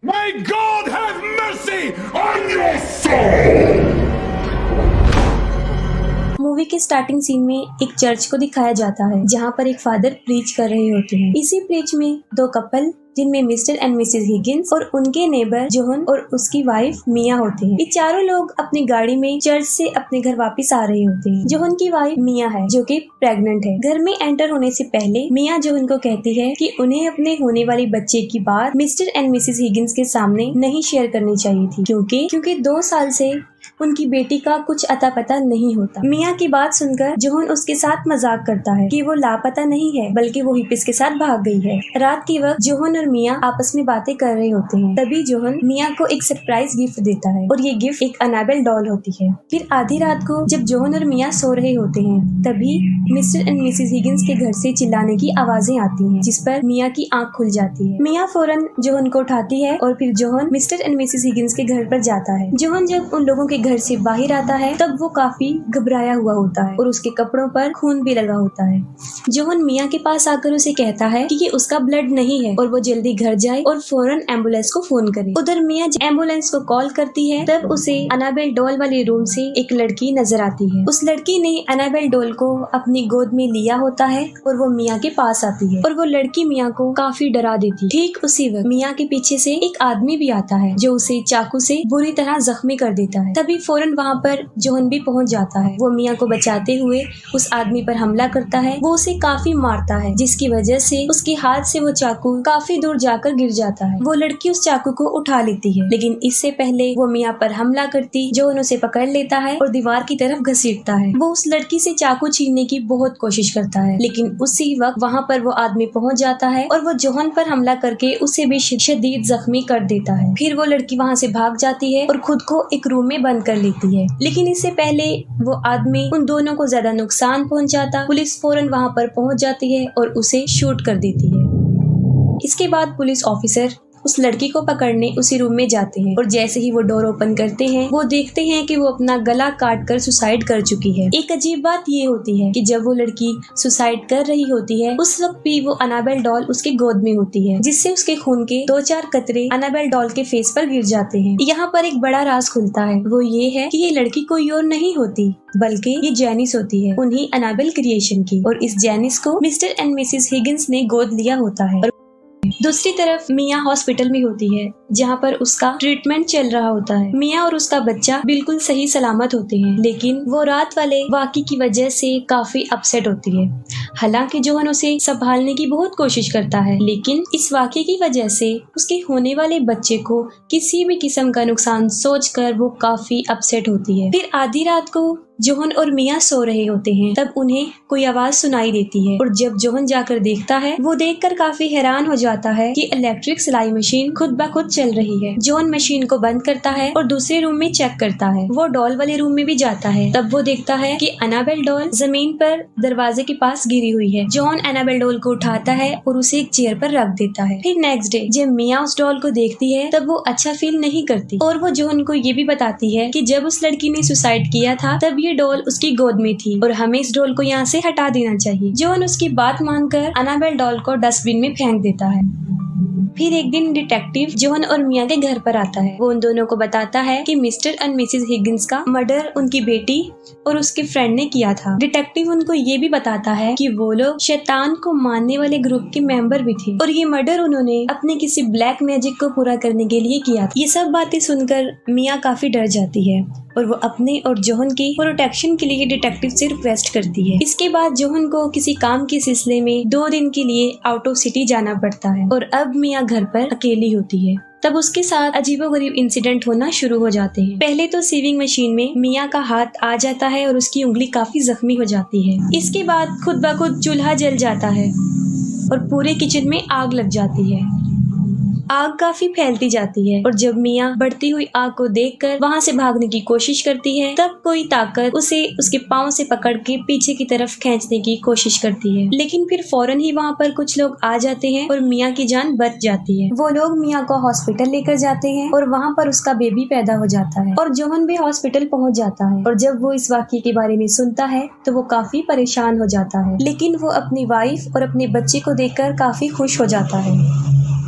May God have mercy on your soul! Movie के starting scene में एक church को दिखाया जाता है जहाँ पर एक फादर प्रीच कर रहे होते हैं। इसी प्रीच में दो कपल जिनमें मिस्टर एंड मिसेस हिगिंस और उनके नेबर जोहन और उसकी वाइफ मिया होते हैं। ये चारों लोग अपनी गाड़ी में चर्च से अपने घर वापस आ रहे होते हैं। जोहन की वाइफ मिया है जो कि प्रेग्नेंट है। घर में एंटर होने से पहले मिया जोहन को कहती है कि उन्हें अपने होने वाली बच्चे की बात मिस्टर एंड मिसेस हिगिंस के सामने नहीं शेयर करनी चाहिए थी क्योंकि 2 साल से उनकी बेटी का कुछ अता पता नहीं होता। मिया की बात सुनकर जोहन उसके साथ मजाक करता है कि वो लापता नहीं है बल्कि वो हिप्पिस के साथ भाग गई है। रात के वक्त जोहन और मिया आपस में बातें कर रहे होते हैं। तभी जोहन मिया को एक सरप्राइज गिफ्ट देता है और ये गिफ्ट एक अनाबेल डॉल होती है। फिर आधी रात को जब जोहन और मिया सो रहे होते हैं तभी मिस्टर एंड मिसेस हिगिंस के घर से चिल्लाने की आवाजें आती हैं, जिस पर मिया की आंख खुल जाती है। मिया फौरन जोहन को उठाती है और फिर Johan mister and Mrs Higgins के घर पर जाता है। जोहन जब उन लोगों के घर से बाहर आता है तब वो काफी घबराया हुआ होता है और उसके कपड़ों पर खून भी लगा होता है। जोहन मिया के पास आकर उसे कहता है कि ये उसका ब्लड नहीं है और वो जल्दी घर जाए और फौरन एम्बुलेंस को फोन करे। उधर मिया एम्बुलेंस को कॉल करती है तब उसे अनाबेल डॉल वाले रूम से एक लड़की नजर आती है। उस लड़की ने अनाबेल डॉल को अपनी गोद में लिया होता है और वो मिया के पास आती है और वो लड़की मिया को काफी डरा देती है। ठीक उसी वक्त मिया के पीछे से एक आदमी भी आता है जो उसे चाकू से बुरी तरह जख्मी कर देता है। तभी फौरन वहाँ पर जोहन भी पहुँच जाता है। वो मिया को बचाते हुए उस आदमी पर हमला करता है। वो उसे काफी मारता है जिसकी वजह से उसके हाथ से वो चाकू काफी दूर जाकर गिर जाता है। वो लड़की उस चाकू को उठा लेती है लेकिन इससे पहले वो मिया पर हमला करती जोहन उसे पकड़ लेता है और दीवार की तरफ घसीटता है। वो उस लड़की से चाकू छीनने की बहुत कोशिश करता है लेकिन उसी वक्त वहाँ पर वो आदमी पहुँच जाता है और वो जोहन पर हमला करके उसे भी शदीद जख्मी कर देता है। फिर वो लड़की वहाँ से भाग जाती है और खुद को एक रूम में बंद कर लेती है लेकिन इससे पहले वो आदमी उन दोनों को ज्यादा नुकसान पहुंचाता। पुलिस फौरन वहां पर पहुंच जाती है और उसे शूट कर देती है। इसके बाद पुलिस ऑफिसर उस लड़की को पकड़ने उसी रूम में जाते हैं और जैसे ही वो डोर ओपन करते हैं वो देखते हैं कि वो अपना गला काट कर सुसाइड कर चुकी है। एक अजीब बात ये होती है कि जब वो लड़की सुसाइड कर रही होती है उस वक्त भी वो अनाबेल डॉल उसके गोद में होती है जिससे उसके खून के 2-4 कतरे अनाबेल डॉल के फेस पर गिर जाते हैं। यहाँ पर एक बड़ा राज खुलता है, वो ये है कि ये लड़की कोई और नहीं होती बल्कि ये जैनिस होती है, उन्हीं अनाबेल क्रिएशन की। और इस जैनिस को मिस्टर एंड मिसेस हिगिंस ने गोद लिया होता है। दूसरी तरफ मिया हॉस्पिटल में होती है जहाँ पर उसका ट्रीटमेंट चल रहा होता है। मिया और उसका बच्चा बिल्कुल सही सलामत होते हैं लेकिन वो रात वाले वाक़े की वजह से काफी अपसेट होती है। हालांकि जोहन उसे संभालने की बहुत कोशिश करता है लेकिन इस वाक़े की वजह से उसके होने वाले बच्चे को किसी भी किस्म का नुकसान सोचकर वो काफी अपसेट होती है। फिर आधी रात को जोहन और मिया सो रहे होते हैं तब उन्हें कोई आवाज सुनाई देती है और जब जोहन जाकर देखता है वो देखकर काफी हैरान हो जाता है कि इलेक्ट्रिक सिलाई मशीन खुद ब खुद चल रही है। जोहन मशीन को बंद करता है और दूसरे रूम में चेक करता है। वो डॉल वाले रूम में भी जाता है तब वो देखता है कि अनाबेल डॉल जमीन पर दरवाजे के पास गिरी हुई है। जोहन अनाबेल डॉल को उठाता है और उसे एक चेयर पर रख देता है। फिर नेक्स्ट डे जब मिया उस डॉल को देखती है तब वो अच्छा फील नहीं करती और वो जोहन को ये भी बताती है कि जब उस लड़की ने सुसाइड किया था तब ये डॉल उसकी गोद में थी और हमें इस डॉल को यहाँ से हटा देना चाहिए। जोहन उसकी बात मानकर अनाबेल डॉल को डस्टबिन में फेंक देता है। फिर एक दिन डिटेक्टिव जोहन और मिया के घर पर आता है। वो उन दोनों को बताता है कि मिस्टर एंड मिसेस हिगिंस का मर्डर उनकी बेटी और उसके फ्रेंड ने किया था। डिटेक्टिव उनको ये भी बताता है कि वो लोग शैतान को मानने वाले ग्रुप के मेंबर भी थे और ये मर्डर उन्होंने अपने किसी ब्लैक मैजिक को पूरा करने के लिए किया था। ये सब बातें सुनकर मिया काफी डर जाती है और वो अपने और जोहन की प्रोटेक्शन के लिए डिटेक्टिव से रिक्वेस्ट करती है। इसके बाद जोहन को किसी काम के सिलसिले में 2 दिन के लिए आउट ऑफ सिटी जाना पड़ता है और अब मिया घर पर अकेली होती है। तब उसके साथ अजीबोगरीब इंसिडेंट होना शुरू हो जाते हैं। पहले तो सीविंग मशीन में मिया का हाथ आ जाता है और उसकी उंगली काफी जख्मी हो जाती है। इसके बाद खुद ब खुद चूल्हा जल जाता है और पूरे किचन में आग लग जाती है। आग काफी फैलती जाती है और जब मिया बढ़ती हुई आग को देखकर वहां से भागने की कोशिश करती है तब कोई ताकत उसे उसके पांव से पकड़ के पीछे की तरफ खींचने की कोशिश करती है लेकिन फिर फौरन ही वहां पर कुछ लोग आ जाते हैं और मिया की जान बच जाती है। वो लोग मिया को हॉस्पिटल लेकर जाते हैं और वहाँ पर उसका बेबी पैदा हो जाता है और जोहन भी हॉस्पिटल पहुँच जाता है और जब वो इस वाक़ये के बारे में सुनता है तो वो काफी परेशान हो जाता है लेकिन वो अपनी वाइफ और अपने बच्चे को देखकर काफी खुश हो जाता है।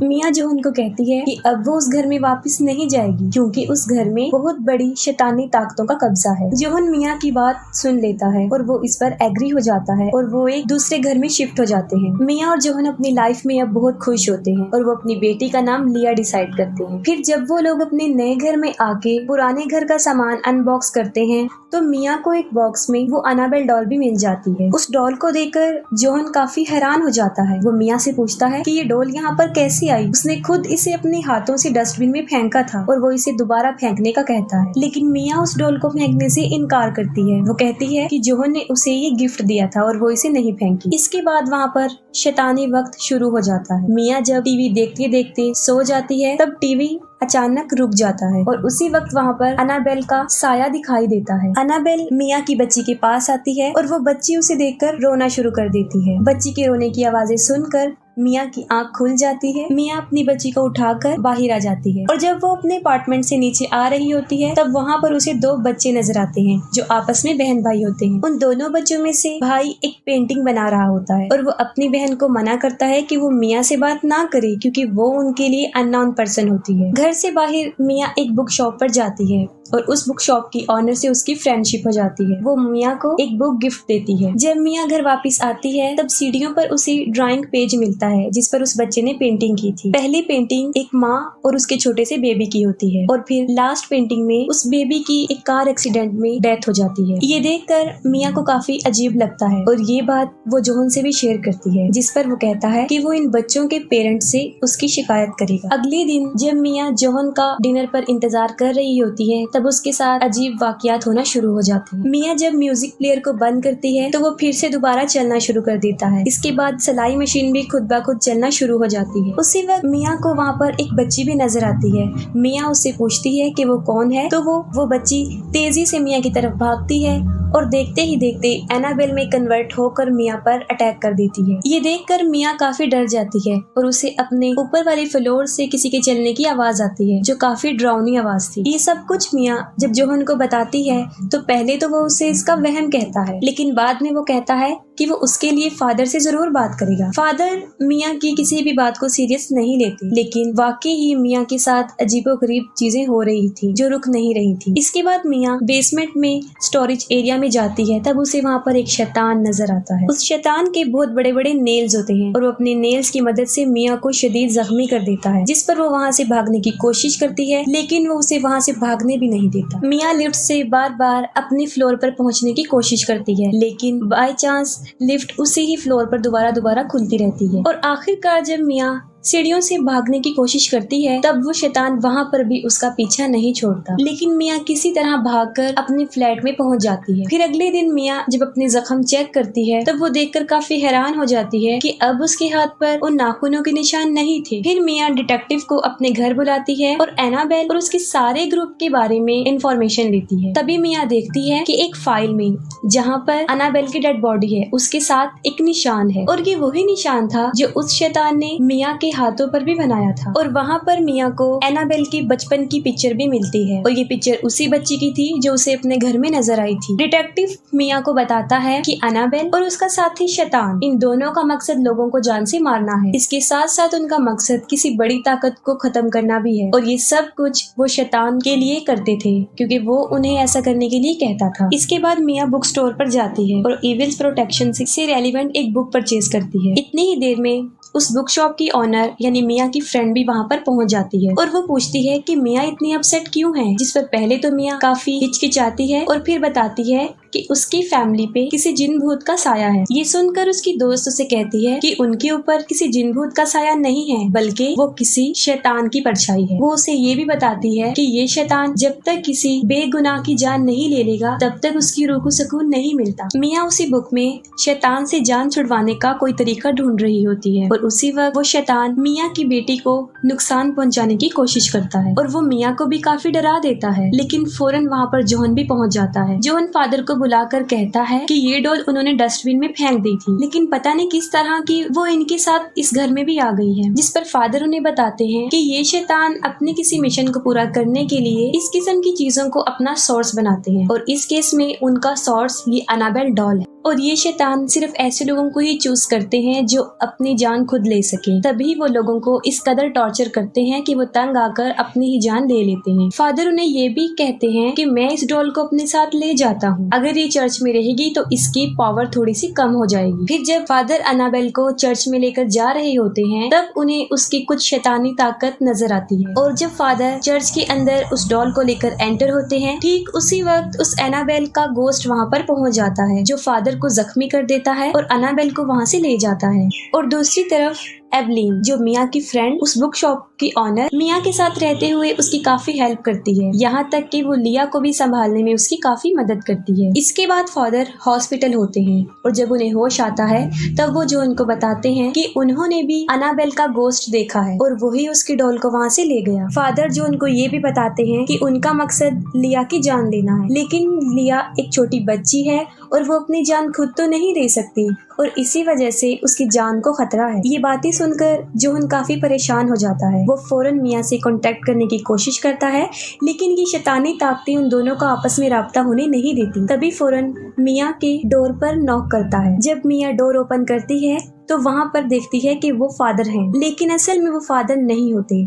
मिया जोहन को कहती है कि अब वो उस घर में वापस नहीं जाएगी क्योंकि उस घर में बहुत बड़ी शैतानी ताकतों का कब्जा है। जोहन मिया की बात सुन लेता है और वो इस पर एग्री हो जाता है और वो एक दूसरे घर में शिफ्ट हो जाते हैं। मिया और जोहन अपनी लाइफ में अब बहुत खुश होते हैं और वो अपनी बेटी का नाम लिया डिसाइड करते हैं। फिर जब वो लोग अपने नए घर में आके पुराने घर का सामान अनबॉक्स करते हैं तो मिया को एक बॉक्स में वो अनाबेल डॉल भी मिल जाती है। उस डॉल को देखकर जोहन काफी हैरान हो जाता है। वो मिया से पूछता है कि ये डॉल यहाँ पर कैसे आई। उसने खुद इसे अपने हाथों से डस्टबिन में फेंका था और वो इसे दोबारा फेंकने का कहता है, लेकिन मिया उस डॉल को फेंकने से इनकार करती है। वो कहती है कि जोहन ने उसे ये गिफ्ट दिया था और वो इसे नहीं फेंकी। इसके बाद वहाँ पर शैतानी वक्त शुरू हो जाता है। मिया जब टीवी देखते देखते सो जाती है तब टीवी अचानक रुक जाता है और उसी वक्त वहाँ पर अनाबेल का साया दिखाई देता है। अनाबेल मिया की बच्ची के पास आती है और वो बच्ची उसे देखकर रोना शुरू कर देती है। बच्ची के रोने की आवाजें सुनकर मिया की आंख खुल जाती है। मिया अपनी बच्ची को उठाकर बाहर आ जाती है और जब वो अपने अपार्टमेंट से नीचे आ रही होती है तब वहाँ पर उसे दो बच्चे नजर आते हैं जो आपस में बहन भाई होते हैं। उन दोनों बच्चों में से भाई एक पेंटिंग बना रहा होता है और वो अपनी बहन को मना करता है कि वो मिया से बात ना करे क्योंकि वो उनके लिए अननोन पर्सन होती है। घर से बाहर मिया एक बुक शॉप पर जाती है और उस बुक शॉप की ऑनर से उसकी फ्रेंडशिप हो जाती है। वो मिया को एक बुक गिफ्ट देती है। जब मिया घर वापस आती है तब सीढ़ियों पर उसे ड्राइंग पेज मिलता है जिस पर उस बच्चे ने पेंटिंग की थी। पहली पेंटिंग एक माँ और उसके छोटे से बेबी की होती है और फिर लास्ट पेंटिंग में उस बेबी की एक कार एक्सीडेंट में डेथ हो जाती है। ये देखकर मिया को काफी अजीब लगता है और ये बात वो जोहन से भी शेयर करती है जिस पर वो कहता है कि वो इन बच्चों के पेरेंट्स से उसकी शिकायत करेगा। अगले दिन जब मिया जोहन का डिनर पर इंतजार कर रही होती है तब उसके साथ अजीब वाकयात होना शुरू हो जाते हैं। मिया जब म्यूजिक प्लेयर को बंद करती है तो वो फिर से दोबारा चलना शुरू कर देता है। इसके बाद सिलाई मशीन भी खुद ब खुद चलना शुरू हो जाती है। उसी वक्त मिया को वहाँ पर एक बच्ची भी नजर आती है। मिया उससे पूछती है कि वो कौन है तो वो बच्ची तेजी से मिया की तरफ भागती है और देखते ही देखते एनाबेल में कन्वर्ट होकर मिया पर अटैक कर देती है। ये देखकर मिया काफी डर जाती है और उसे अपने ऊपर वाले फ्लोर से किसी के चलने की आवाज आती है जो काफी डरावनी आवाज थी। ये सब कुछ मिया जब जोहन को बताती है तो पहले तो वो उसे इसका वहम कहता है, लेकिन बाद में वो कहता है कि वो उसके लिए फादर से जरूर बात करेगा। फादर मिया की किसी भी बात को सीरियस नहीं लेते, लेकिन वाकई ही मिया के साथ अजीबोगरीब चीजें हो रही थी जो रुक नहीं रही थी। इसके बाद मिया बेसमेंट में स्टोरेज एरिया में जाती है तब उसे वहाँ पर एक शैतान नजर आता है। उस शैतान के बहुत बड़े बड़े नेल्स होते हैं और वो अपने नेल्स की मदद से मिया को शदीद जख्मी कर देता है, जिस पर वो वहाँ से भागने की कोशिश करती है लेकिन वो उसे वहाँ से भागने भी नहीं देता। मिया लिफ्ट से बार बार अपने फ्लोर पर पहुँचने की कोशिश करती है लेकिन बाय चांस लिफ्ट उसी ही फ्लोर पर दोबारा खुलती रहती है और आखिरकार जब मिया सीढ़ियों से भागने की कोशिश करती है तब वो शैतान वहाँ पर भी उसका पीछा नहीं छोड़ता, लेकिन मिया किसी तरह भागकर अपने फ्लैट में पहुँच जाती है। फिर अगले दिन मिया जब अपने जख्म चेक करती है तब वो देखकर काफी हैरान हो जाती है कि अब उसके हाथ पर उन नाखूनों के निशान नहीं थे। फिर मिया डिटेक्टिव को अपने घर बुलाती है और एनाबेल और उसके सारे ग्रुप के बारे में इंफॉर्मेशन लेती है। तभी मिया देखती है कि एक फाइल में जहाँ पर एनाबेल की डेड बॉडी है उसके साथ एक निशान है और ये वही निशान था जो उस शैतान ने मिया के हाथों पर भी बनाया था। और वहाँ पर मिया को एनाबेल की बचपन की पिक्चर भी मिलती है और ये पिक्चर उसी बच्ची की थी जो उसे अपने घर में नजर आई थी। डिटेक्टिव मिया को बताता है कि एनाबेल और उसका साथी शैतान, इन दोनों का मकसद लोगों को जान से मारना है। इसके साथ साथ उनका मकसद किसी बड़ी ताकत को खत्म करना भी है और ये सब कुछ वो शैतान के लिए करते थे क्योंकि वो उन्हें ऐसा करने के लिए कहता था। इसके बाद मिया बुक स्टोर पर जाती है और इविल्स प्रोटेक्शन से रेलिवेंट एक बुक परचेज करती है। इतनी ही देर में उस बुक शॉप की ऑनर यानी मिया की फ्रेंड भी वहाँ पर पहुँच जाती है और वो पूछती है कि मिया इतनी अपसेट क्यों है, जिस पर पहले तो मिया काफी हिचकिचाती है और फिर बताती है कि उसकी फैमिली पे किसी जिन भूत का साया है। ये सुनकर उसकी दोस्त उसे कहती है कि उनके ऊपर किसी जिन भूत का साया नहीं है बल्कि वो किसी शैतान की परछाई है। वो उसे ये भी बताती है कि ये शैतान जब तक किसी बेगुनाह की जान नहीं ले लेगा तब तक उसकी रूह को सुकून नहीं मिलता। मिया उसी बुक में शैतान से जान छुड़वाने का कोई तरीका ढूंढ रही होती है और उसी वक्त वो शैतान मिया की बेटी को नुकसान पहुंचाने की कोशिश करता है और वो मिया को भी काफी डरा देता है। लेकिन फौरन वहाँ पर जोहन भी पहुँच जाता है। जोहन फादर को बुलाकर कहता है कि ये डॉल उन्होंने डस्टबिन में फेंक दी थी, लेकिन पता नहीं किस तरह की वो इनके साथ इस घर में भी आ गई है। जिस पर फादर उन्हें बताते हैं कि ये शैतान अपने किसी मिशन को पूरा करने के लिए इस किस्म की चीजों को अपना सोर्स बनाते हैं और इस केस में उनका सोर्स ये एनाबेल डॉल है। और ये शैतान सिर्फ ऐसे लोगों को ही चूज करते हैं जो अपनी जान खुद ले सके, तभी वो लोगों को इस कदर टॉर्चर करते हैं कि वो तंग आकर अपनी ही जान ले लेते हैं। फादर उन्हें ये भी कहते हैं कि मैं इस डॉल को अपने साथ ले जाता हूँ, अगर ये चर्च में रहेगी तो इसकी पावर थोड़ी सी कम हो जाएगी। फिर जब फादर अनाबेल को चर्च में लेकर जा रहे होते हैं तब उन्हें उसकी कुछ शैतानी ताकत नजर आती है, और जब फादर चर्च के अंदर उस डॉल को लेकर एंटर होते हैं ठीक उसी वक्त उस एनाबेल का गोस्ट वहाँ पर पहुँच जाता है, जो फादर को जख्मी कर देता है और अनाबेल को वहाँ से ले जाता है। और दूसरी तरफ एवलीन, जो मिया की फ्रेंड, उस बुक शॉप की ऑनर, मिया के साथ रहते हुए उसकी काफी हेल्प करती है, यहाँ तक कि वो लिया को भी संभालने में उसकी काफी मदद करती है। इसके बाद फादर हॉस्पिटल होते हैं और जब उन्हें होश आता है तब वो जो उनको बताते हैं कि उन्होंने भी अनाबेल का गोस्ट देखा है और वही उसकी डॉल को वहाँ से ले गया। फादर जो उनको ये भी बताते हैं कि उनका मकसद लिया की जान लेना है, लेकिन लिया एक छोटी बच्ची है और वो अपनी जान खुद तो नहीं दे सकती और इसी वजह से उसकी जान को खतरा है। ये बातें सुनकर जोहन काफी परेशान हो जाता है। वो फौरन मिया से कांटेक्ट करने की कोशिश करता है, लेकिन ये शैतानी ताकतें उन दोनों का आपस में राब्ता होने नहीं देती। तभी फौरन मिया के डोर पर नॉक करता है। जब मिया डोर ओपन करती है तो वहाँ पर देखती है कि वो फादर हैं, लेकिन असल में वो फादर नहीं होते,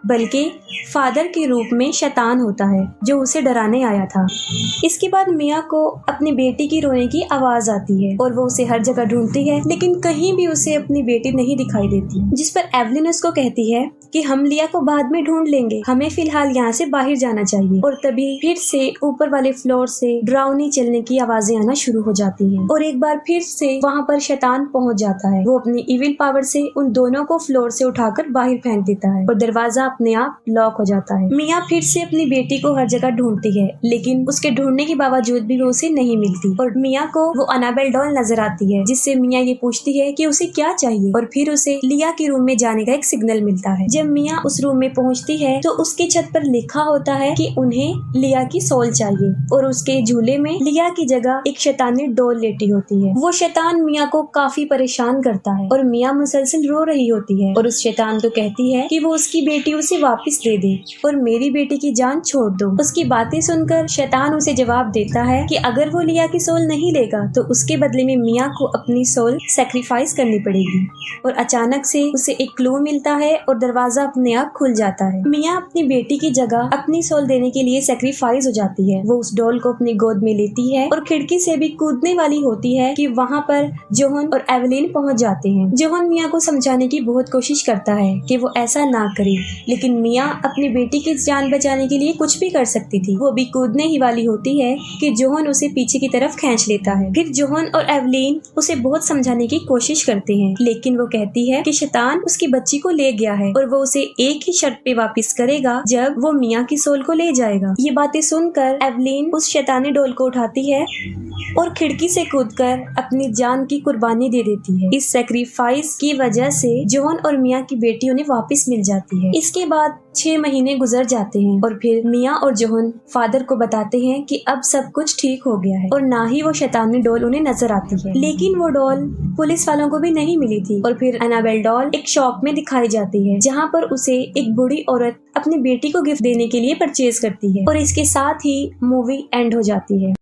बल्कि फादर के रूप में शैतान होता है जो उसे डराने आया था। इसके बाद मिया को अपनी बेटी की रोने की आवाज आती है और वो उसे हर जगह ढूंढती है, लेकिन कहीं भी उसे अपनी बेटी नहीं दिखाई देती, जिस पर एवलिन उसको कहती है कि हम लिया को बाद में ढूंढ लेंगे, हमें फिलहाल यहाँ से बाहर जाना चाहिए। और तभी फिर से ऊपर वाले फ्लोर से डरावनी चलने की आवाजें आना शुरू हो जाती हैं और एक बार फिर से वहाँ पर शैतान पहुँच जाता है। वो अपनी इविल पावर से उन दोनों को फ्लोर से उठाकर बाहर फेंक देता है और दरवाजा अपने आप लॉक हो जाता है। मिया फिर से अपनी बेटी को हर जगह ढूंढती है, लेकिन उसके ढूंढने के बावजूद भी वो उसे नहीं मिलती और मिया को वो अनाबेल डॉल नजर आती है, जिससे मिया ये पूछती है कि उसे क्या चाहिए और फिर उसे लिया के रूम में जाने का एक सिग्नल मिलता है। जब मिया उस रूम में पहुंचती है तो उसके छत पर लिखा होता है कि उन्हें लिया की सोल चाहिए और उसके झूले में लिया की जगह एक शैतानी डॉल लेटी होती है। वो शैतान मिया को काफी परेशान करता है और मिया मुसलसल रो रही होती है और उस शैतान को कहती है कि वो उसकी बेटी उसे वापस दे दे और मेरी बेटी की जान छोड़ दो। उसकी बातें सुनकर शैतान उसे जवाब देता है कि अगर वो लिया की सोल नहीं लेगा तो उसके बदले में मिया को अपनी सोल सैक्रिफाइस करनी पड़ेगी। और अचानक से उसे एक क्लू मिलता है और दरवाजा अपने आप खुल जाता है। मिया अपनी बेटी की जगह अपनी सोल देने के लिए सैक्रिफाइस हो जाती है। वो उस डॉल को अपनी गोद में लेती है और खिड़की से भी कूदने वाली होती है कि वहाँ पर जोहन और एवलिन पहुँच जाते हैं। जोहन मिया को समझाने की बहुत कोशिश करता है कि वो ऐसा ना करे, लेकिन मिया अपनी बेटी की जान बचाने के लिए कुछ भी कर सकती थी। वो भी कूदने ही वाली होती है कि जोहन उसे पीछे की तरफ खींच लेता है। फिर जोहन और एवलिन उसे बहुत समझाने की कोशिश करते हैं, लेकिन वो कहती है कि शैतान उसकी बच्ची को ले गया है और वो उसे एक ही शर्त पे वापस करेगा जब वो मिया की सोल को ले जाएगा। ये बातें सुनकर एवलिन उस शैतानी डोल को उठाती है और खिड़की से कूदकर अपनी जान की कुर्बानी दे देती है। इस सैक्रिफाइस की वजह से जोहन और मिया की बेटी उन्हें वापस मिल जाती है। इसके बाद 6 महीने गुजर जाते हैं और फिर मिया और जोहन फादर को बताते हैं कि अब सब कुछ ठीक हो गया है और ना ही वो शैतानी डॉल उन्हें नजर आती है। लेकिन वो डॉल पुलिस वालों को भी नहीं मिली थी और फिर अनाबेल डॉल एक शॉप में दिखाई जाती है, जहाँ पर उसे एक बूढ़ी औरत अपनी बेटी को गिफ्ट देने के लिए परचेज करती है और इसके साथ ही मूवी एंड हो जाती है।